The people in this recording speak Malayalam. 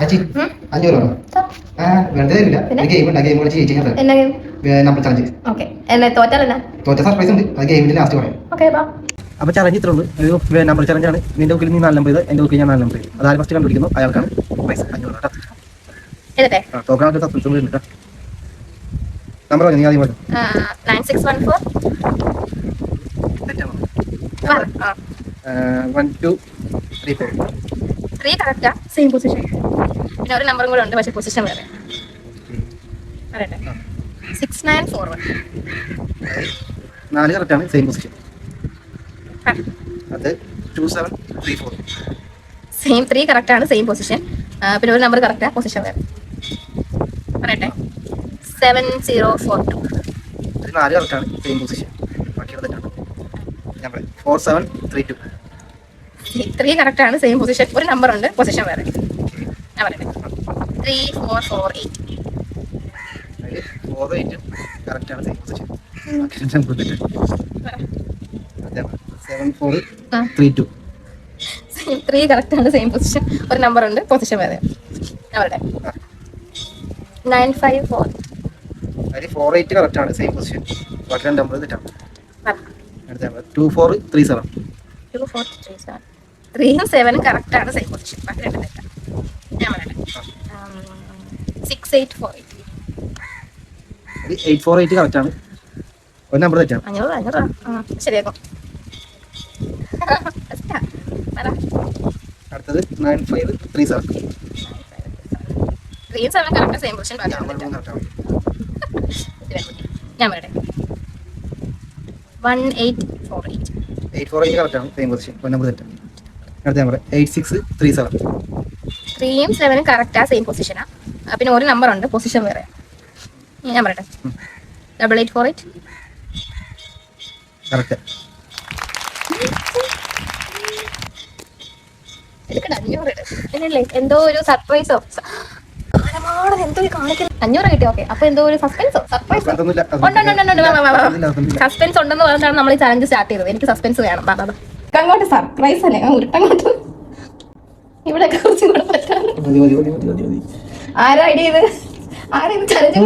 അച്ചി 500 വേണം. വെറുതെ തരില്ല. ഗെയിം ഉണ്ട്, ഗെയിം കളിച്ച് ജയിച്ചാൽ നമ്പർ ചലഞ്ച്. തോറ്റ സർപ്രൈസ് ഉണ്ട്, അത് ഗെയിമിന്റെ ലാസ്റ്റ് പറയാം. അപ്പൊ ചലഞ്ച് ഇത്ര ഉള്ളൂ. ഒരു നമ്പർ ചലഞ്ച് ആണ്. നിന്റെ ബുക്കിൽ നീ 4 നമ്പർ ചെയ്ത് എന്റെ ബുക്കിൽ ഞാൻ 4 നമ്പർ ചെയ്തു. അതായത് ഫസ്റ്റ് കണ്ടുപിടിക്കുന്നു അയാൾക്കാണ് പൈസ 500. തോക്കാൻ സസ്പെൻസ് ഉണ്ട്. നമ്പർ പറഞ്ഞു, നീ ആദ്യം പറഞ്ഞു. 9614 1 2 3 4. 3 കറക്റ്റാ, സെയിം പൊസിഷൻ. പിന്നെ ഒരു നമ്പറും കൂടെ ഉണ്ട്, പക്ഷേ പൊസിഷൻ വേറെ. പറയട്ടെ, 6941. 4 കറക്റ്റാണ്, സെയിം പൊസിഷൻ. അത് 2734. സെയിം 3 കറക്റ്റാണ്, സെയിം പൊസിഷൻ. പിന്നെ ഒരു നമ്പർ കറക്റ്റാ, പൊസിഷൻ വേറെ. പറയട്ടെ, 7042. 4 കറക്റ്റാണ്, സെയിം പൊസിഷൻ. ബാക്കിയുള്ള തെറ്റാണ്. ഞാൻ പറയാം 4732. 3 കറക്റ്റാണ്, സെയിം പൊസിഷൻ. ഒരു നമ്പർ ഉണ്ട്, പൊസിഷൻ വേറെ. ഞാൻ പറയട്ടെ, 3448. 48 കറക്റ്റാണ്, സെയിം പൊസിഷൻ. 7432. 3 കറക്റ്റാണ്, സെയിം പൊസിഷൻ. ഒരു നമ്പർ ഉണ്ട്, പൊസിഷൻ വേറെ. ഞാൻ പറയട്ടെ, 954. 48 കറക്റ്റാണ്, സെയിം പൊസിഷൻ. ബാക്കി 2 നമ്പർ തെറ്റാണ്. 2437. 2437. 3ഉം 7ഉം കറക്റ്റാണ്, സെയിം പൊസിഷൻ. ബാക്കി 2 തെറ്റാണ്. ഞാൻ പറയട്ടെ, 6848. 848 കറക്റ്റാണ്, ഒരു നമ്പർ തെറ്റാണ്. 500 ശരിയാക്കും. അടുത്തത് 9537. 3ഉം 7ഉം കറക്റ്റ്, സെയിം പൊസിഷൻ. ഞാൻ പറയട്ടെ, 1848. 848 കറക്റ്റാണ്, സെയിം പൊസിഷൻ. ഒരു നമ്പർ തെറ്റാണ്. അടുത്ത നമ്പർ 8637. 3ഉം 7ഉം കറക്റ്റാ, സെയിം പൊസിഷനാ. പിന്നെ ഒരു നമ്പർ ഉണ്ട്, പൊസിഷൻ വേറെ. ഞാൻ പറയട്ടെ, 8848. കറക്റ്റ്. എന്തോ ഒരു സർപ്രൈസോ എന്തോ കാണിക്കുന്നത്. 500 കിട്ടി. ഓക്കെ, അപ്പൊ എന്തോ ഒരു സസ്പെൻസോ സർപ്രൈസോ സസ്പെൻസ് ഉണ്ടെന്ന് പറഞ്ഞാണ് നമ്മൾ ഈ ചലഞ്ച് സ്റ്റാർട്ട് ചെയ്തത്. എനിക്ക് സസ്പെൻസ് വേണം. അങ്ങോട്ട് സർപ്രൈസ് അല്ലേ, ഉരുട്ടങ്ങോട്ട് ഇവിടെ കുറച്ചും കൂടെ പറ്റാറ്. ആരാ ഐഡിയ ചെയ്ത്? ആരാ ഇത് ചലഞ്ച്